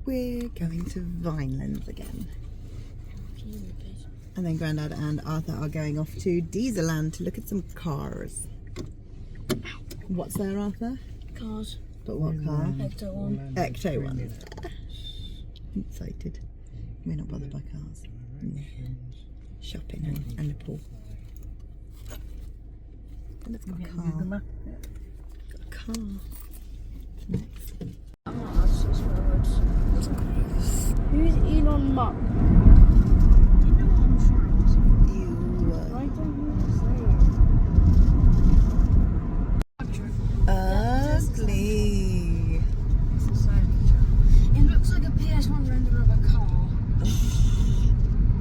We're going to Vinelands again. And then Grandad and Arthur are going off to Dieselland to look at some cars. What's there, Arthur? Cars. But what car? Ecto one. Ecto one. I'm excited. We're not bothered by cars. No. Shopping and the pool. And it's got a car. Got a car. Next. Who's Elon Musk? You. I don't Ugly. It looks like a PS1 render of a car.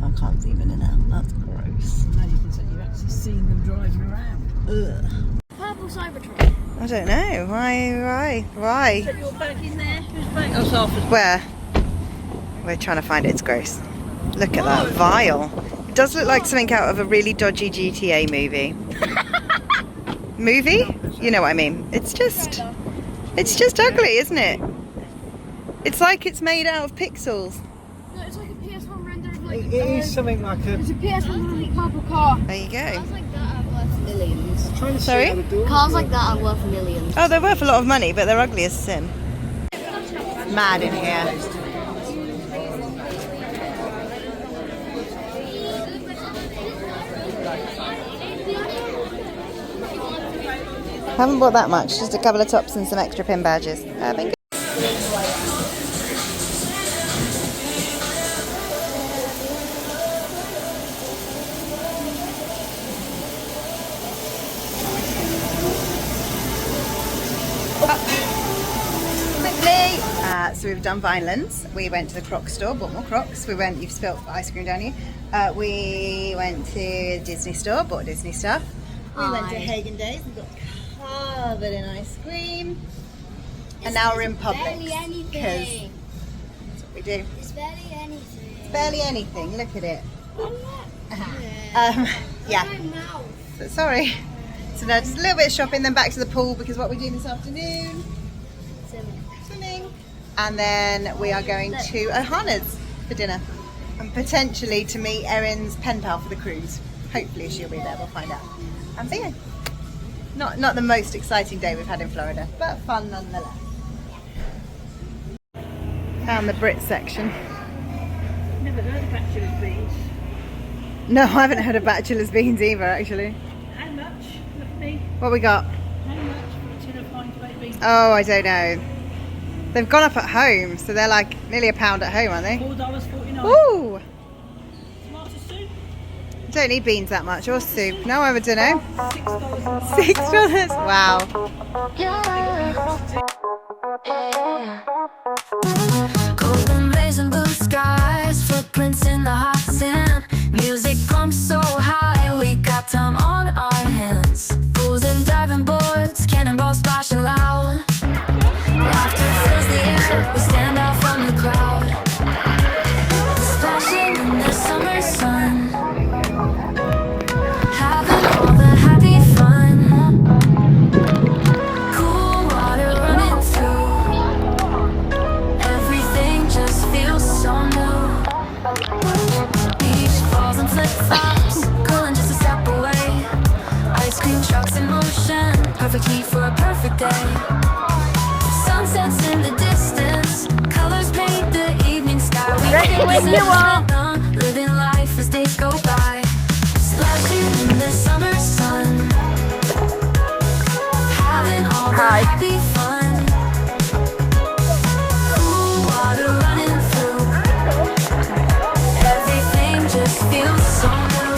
I can't zoom in and out. That's gross. Now you can say you've actually seen them driving around. Ugh. Purple Cybertruck. I don't know. Why? Put your back in there. Who's back? Oh, Arthur's. Where? We're trying to find it. It's gross. Look at that vial. It does look like something out of a really dodgy GTA movie. Movie? You know what I mean. It's just ugly, isn't it? It's like it's made out of pixels. No, it's like a PS1 render of like It is something like a... It's a PS1 purple car. There you go. Cars like that are worth millions. Trying to Sorry? see how to do it. Cars like that are worth millions. Oh, they're worth a lot of money, but they're ugly as sin. Mad in here. Haven't bought that much, just a couple of tops and some extra pin badges. Been good. Quickly! So we've done Vinelands. We went to the Crocs store, bought more Crocs. You've spilt ice cream down you. We went to the Disney store, bought Disney stuff. We went to Hagen Days and got covered in ice cream. And now we're in Publix. Barely anything. That's what we do. It's barely anything. It's barely anything. Look at it. Yeah. My mouth. So, sorry. So now just a little bit of shopping, then back to the pool because what we're doing this afternoon, swimming. And then we are going to Ohana's for dinner. And potentially to meet Erin's pen pal for the cruise. Hopefully she'll be there, we'll find out. And so yeah, not the most exciting day we've had in Florida, but fun nonetheless. Found the Brit section. Never heard of Bachelor's Beans. No, I haven't heard of Bachelor's Beans either actually. How much? Look at me. What we got? How much for a tin of fine baked beans? Oh, I don't know. They've gone up at home, so they're like nearly £1 at home, aren't they? $4.49. Ooh! Tomato soup? Don't need beans that much, or soup. No, I don't know. $6. $6. Wow. Golden rays and blue skies, footprints in the hot sand. Music pumps so high, we got time on our hands. Pools and diving boards, cannonballs splashing loud. Laughter fills the air, we stand out from the crowd. Splashing in the summer sun, having all the happy fun. Cool water running through, everything just feels so new. Beach balls and flip-flops, cooling just a step away. Ice cream trucks in motion, perfect heat for a perfect day. Sunsets in the distance, colors paint the evening sky. We Ready when you are. Living life as days go by, splashing in the summer sun, having all the happy fun. Cool water running through, everything just feels so new.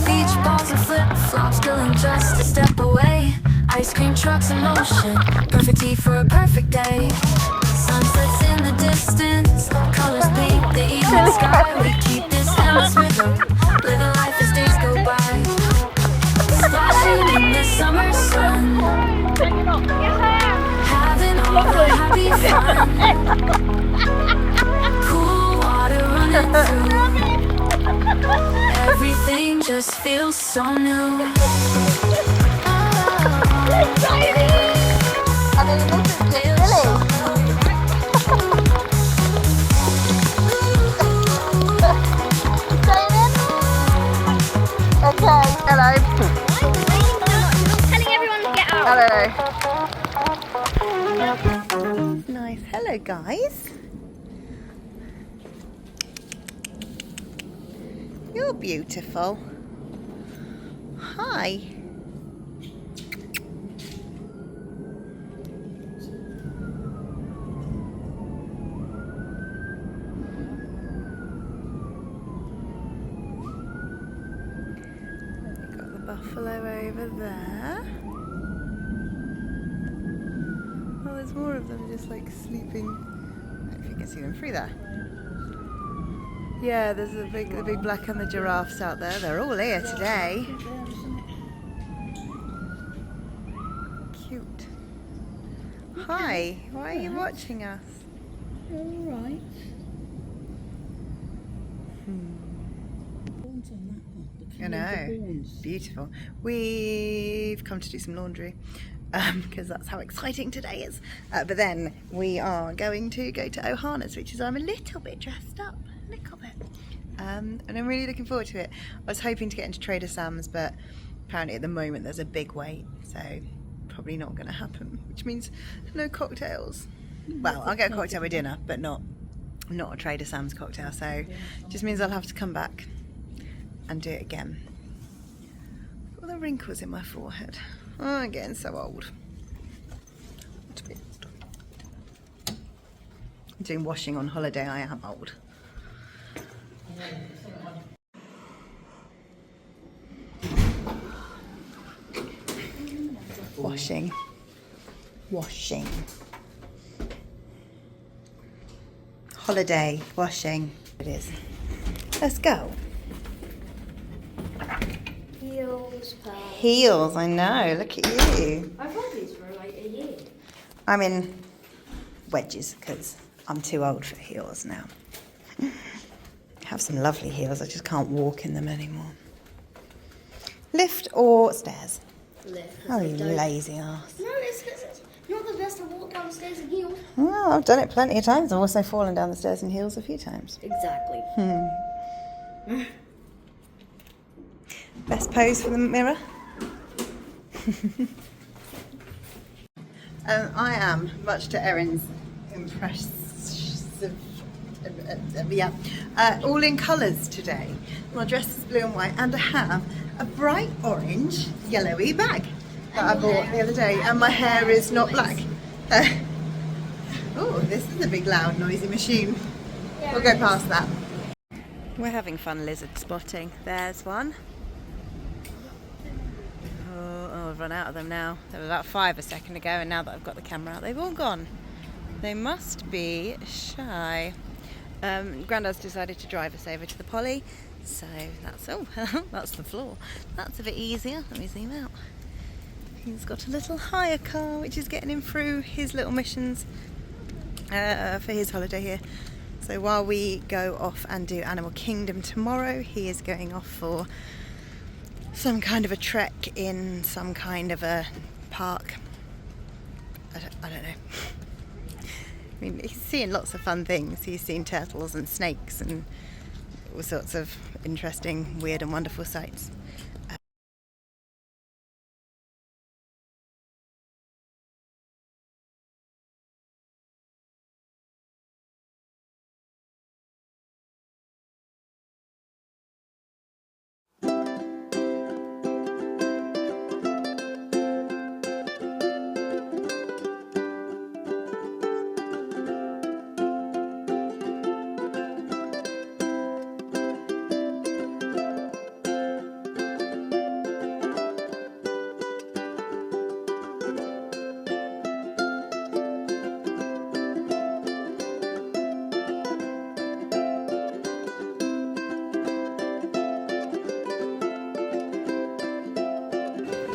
Beach balls and flip-flops, feeling just a step away. Ice cream trucks in motion, perfect heat for a perfect day. Sunsets in the distance, colors paint the evening sky. We keep this endless rhythm, living life as days go by. Splashing in the summer sun, having all the happy fun. Cool water running through, everything just feels so new. Hello, guys. You're beautiful. Hi. We've got the buffalo over there. Oh, there's more of them just like sleeping. I don't know if you can see them through there. Yeah, there's the big black and the giraffes out there. They're all here today. Cute. Hi, why are you watching us? All right. Horns on that one. The I know, horns. beautiful. We've come to do some laundry because that's how exciting today is. But then we are going to go to Ohana's, which is I'm a little bit dressed up, a little bit. And I'm really looking forward to it. I was hoping to get into Trader Sam's, but apparently at the moment there's a big wait, so probably not going to happen, which means no cocktails. Well, I'll get a cocktail with dinner, but not a Trader Sam's cocktail, so just means I'll have to come back and do it again. All the wrinkles in my forehead. Oh, I'm getting so old. To be old. I'm doing washing on holiday, I am old. Washing. Holiday, washing. It is. Let's go. Heels, pal. Heels, I know. Look at you. I've had these for like a year. I'm in wedges because I'm too old for heels now. I have some lovely heels, I just can't walk in them anymore. Lift or stairs? Lift. Oh, you lazy ass. No, it's not the best to walk downstairs in heels. Well, I've done it plenty of times. I've also fallen down the stairs in heels a few times. Exactly. Best pose for the mirror? I am, much to Erin's impressive, all in colours today. My dress is blue and white, and I have a bright orange, yellowy bag that I bought the other day, and my hair is not black. Oh, this is a big, loud, noisy machine. We'll go past that. We're having fun lizard spotting. There's one. Oh, I've run out of them now. There were about 5 a second ago, and now that I've got the camera out, they've all gone. They must be shy. Grandad's decided to drive us over to the Polly, so that's that's the floor. That's a bit easier. Let me zoom out. He's got a little hire car, which is getting him through his little missions for his holiday here. So while we go off and do Animal Kingdom tomorrow, he is going off for some kind of a trek in some kind of a park. I don't know. I mean, he's seeing lots of fun things. He's seen turtles and snakes and all sorts of interesting, weird and wonderful sights.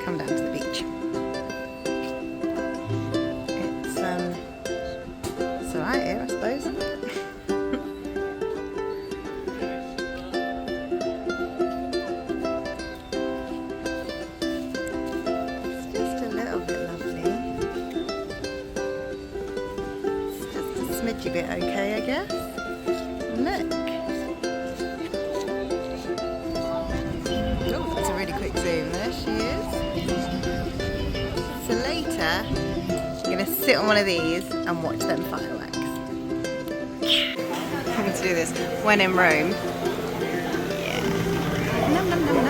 Come down to the beach. It's alright here, I suppose. It's just a little bit lovely. It's just a smidgy bit okay, I guess. Look. Oh, that's a really quick zoom. There she is. So later, I'm going to sit on one of these and watch them fireworks. Having to do this when in Rome. Yeah. Nom, nom, nom, nom.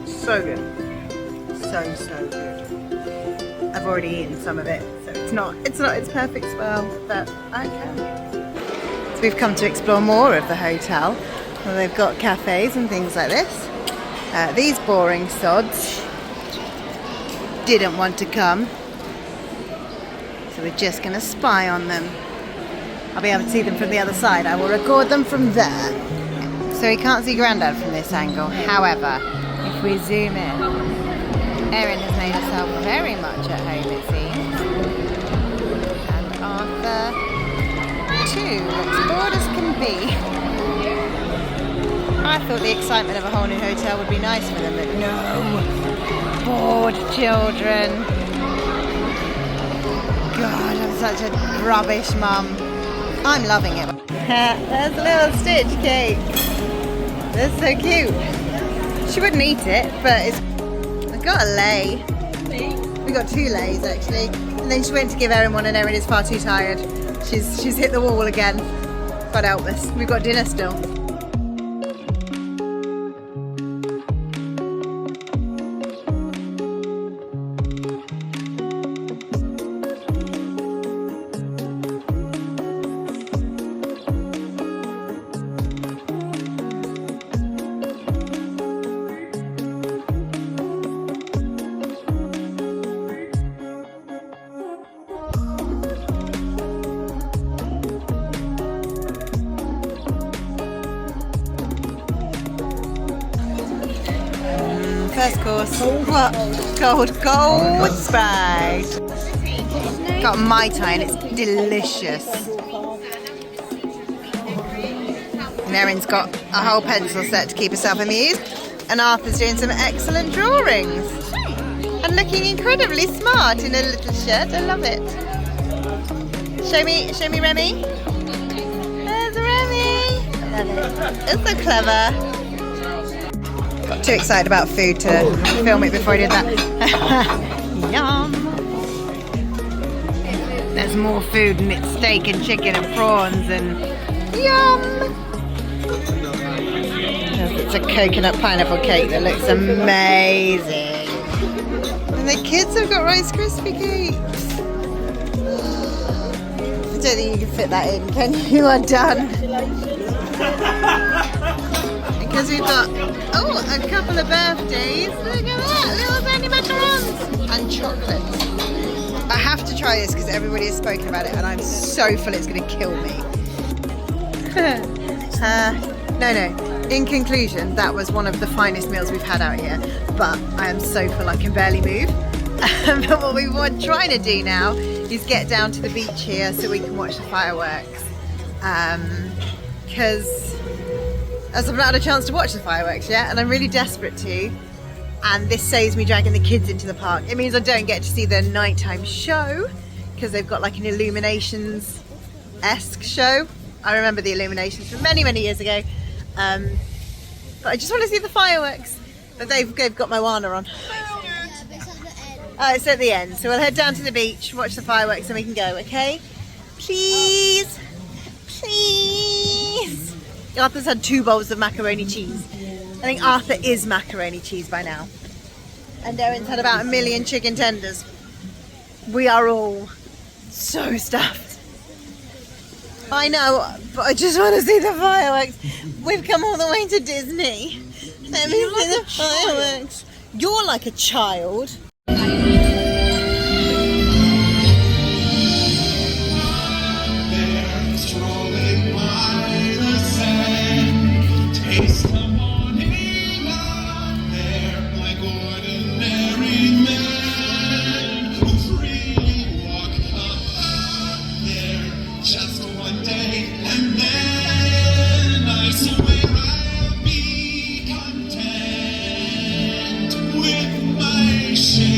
So good. So good. I've already eaten some of it, so it's not its perfect spell, but okay. So we've come to explore more of the hotel. Well, they've got cafes and things like this. These boring sods didn't want to come, so we're just going to spy on them. I'll be able to see them from the other side. I will record them from there. So you can't see Grandad from this angle. However, if we zoom in, Erin has made herself very much at home, it seems. And Arthur too, looks bored as can be. I thought the excitement of a whole new hotel would be nice for them, but no. Bored children. God, I'm such a rubbish mum. I'm loving it. There's a little Stitch cake. That's so cute. She wouldn't eat it, but it's... I've got a lay. We got 2 lays actually. And then she went to give Erin one and Erin is far too tired. She's hit the wall again. God help us. We've got dinner still. First course. What? Cold Sprite. Got Mai Tai and it's delicious. And Erin's got a whole pencil set to keep herself amused. And Arthur's doing some excellent drawings. And looking incredibly smart in a little shirt. I love it. Show me Remy. There's Remy. I love it. It's so clever. Got too excited about food to film it before I did that. Yum! There's more food and it's steak and chicken and prawns and yum! It's a coconut pineapple cake that looks amazing. And the kids have got Rice Krispie cakes. I don't think you can fit that in, can you? You are done. Because we've got, a couple of birthdays. Look at that, little tiny macarons. And chocolate. I have to try this because everybody has spoken about it and I'm so full it's going to kill me. No. In conclusion, that was one of the finest meals we've had out here. But I am so full I can barely move. But what we were trying to do now is get down to the beach here so we can watch the fireworks. Because... as I've not had a chance to watch the fireworks yet and I'm really desperate to, and this saves me dragging the kids into the park. It means I don't get to see the nighttime show because they've got like an Illuminations-esque show. I remember the Illuminations from many years ago, but I just want to see the fireworks. But they've got Moana on. Oh, it's at the end, so we'll head down to the beach, watch the fireworks and we can go, okay? Please. Arthur's had 2 bowls of macaroni cheese. I think Arthur is macaroni cheese by now. And Erin's had about 1 million chicken tenders. We are all so stuffed. I know, but I just want to see the fireworks. We've come all the way to Disney. Let me see the fireworks. You're like a child. With my shame.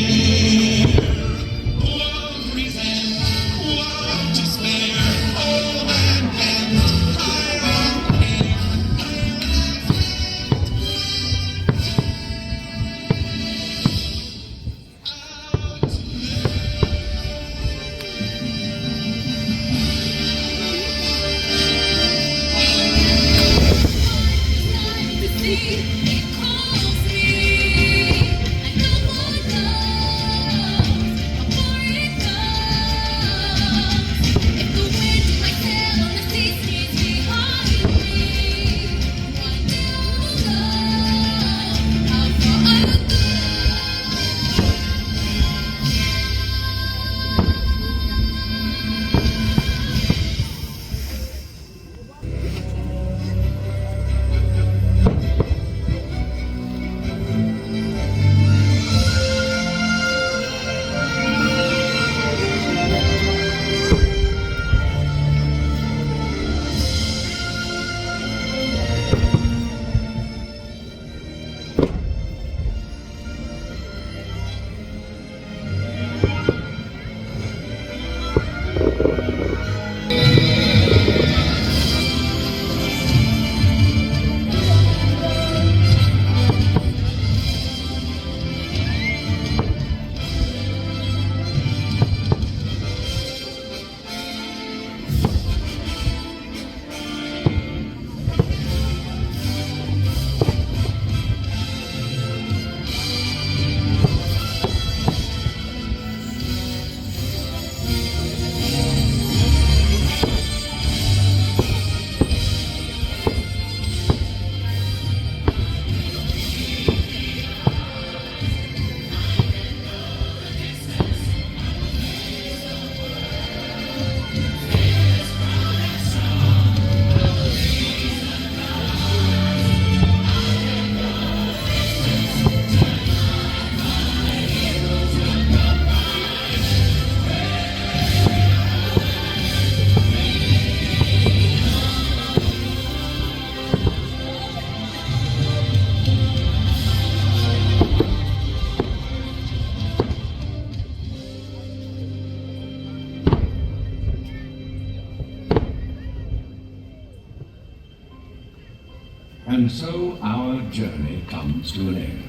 And so our journey comes to an end.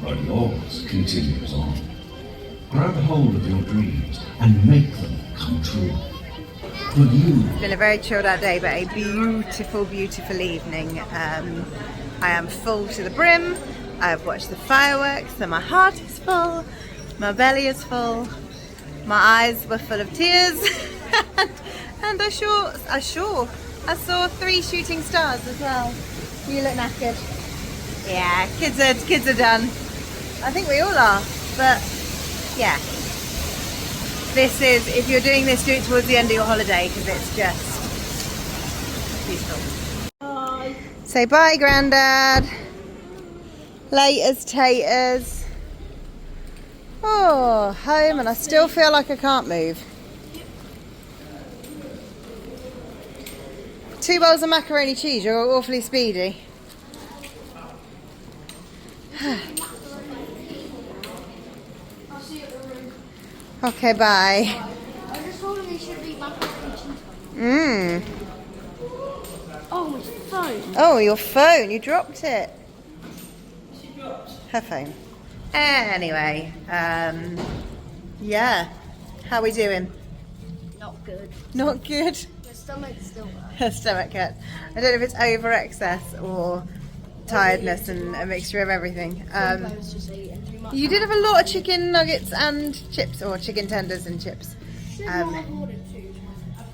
But yours continues on. Grab hold of your dreams and make them come true. For you, It's been a very chilled out day, but a beautiful, beautiful evening. I am full to the brim. I've watched the fireworks, and my heart is full. My belly is full. My eyes were full of tears, and I saw 3 shooting stars as well. You look knackered. Yeah, kids are done. I think we all are, but yeah. This is, if you're doing this, do it towards the end of your holiday because it's just peaceful. Bye. Say bye, Grandad. Laters, taters. Oh, home, and I still feel like I can't move. 2 bowls of macaroni cheese. You're awfully speedy. Okay, bye. I just told him he should be macaroni cheese. Mmm. Oh, my phone. Oh, your phone. You dropped it. Her phone. Anyway, yeah. How we doing? Not good. Not good. My stomach's still hurt. Her stomach hurt. I don't know if it's over excess or tiredness and a mixture of everything. I was just eating too much. You did have a lot of chicken nuggets and chips, or chicken tenders and chips.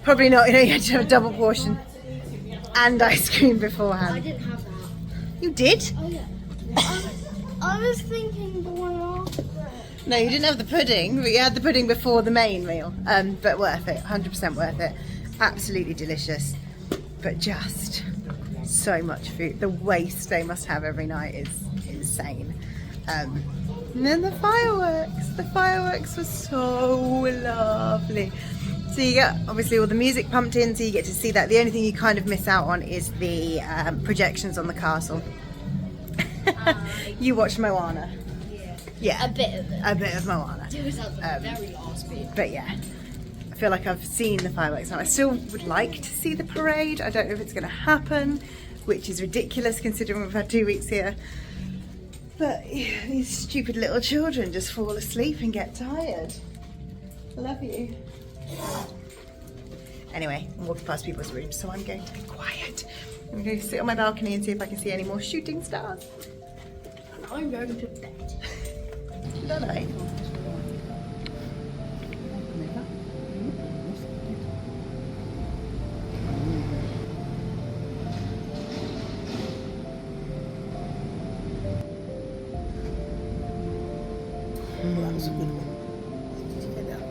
Probably not. You know, you had to have a double portion and ice cream I beforehand. didn't have that. You did? Oh, yeah. I was thinking the one after. No, you didn't have the pudding, but you had the pudding before the main meal. But worth it, 100% worth it. Absolutely delicious, but just so much food. The waste they must have every night is insane. And then the fireworks were so lovely. So you get obviously all the music pumped in, so you get to see that. The only thing you kind of miss out on is the projections on the castle. You watched Moana. Yeah. A bit of it. A bit of Moana. It was at the very last bit. But yeah, I feel like I've seen the fireworks now. I still would like to see the parade. I don't know if it's going to happen, which is ridiculous considering we've had 2 weeks here. But yeah, these stupid little children just fall asleep and get tired. Love you. Anyway, I'm walking past people's rooms, so I'm going to be quiet. I'm going to sit on my balcony and see if I can see any more shooting stars. I'm going to bed. Good night. That was a good one. Did you get that?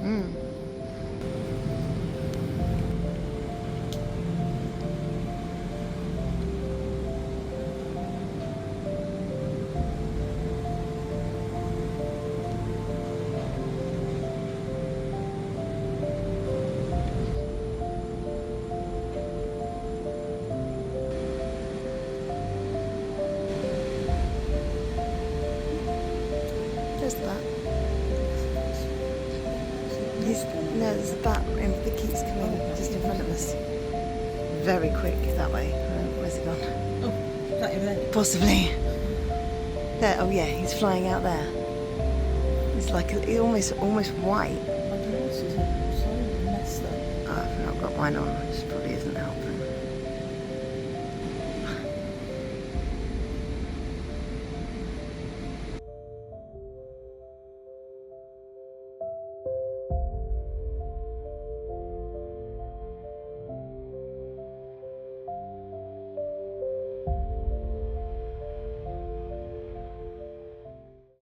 There's that. No, there's a bat that keeps coming just in front of us. Very quick that way. Where's he gone? Oh, is that him there? Possibly. There. Oh yeah, he's flying out there. He's like he's almost white. My glasses are so messed up. Oh, I've not got mine on.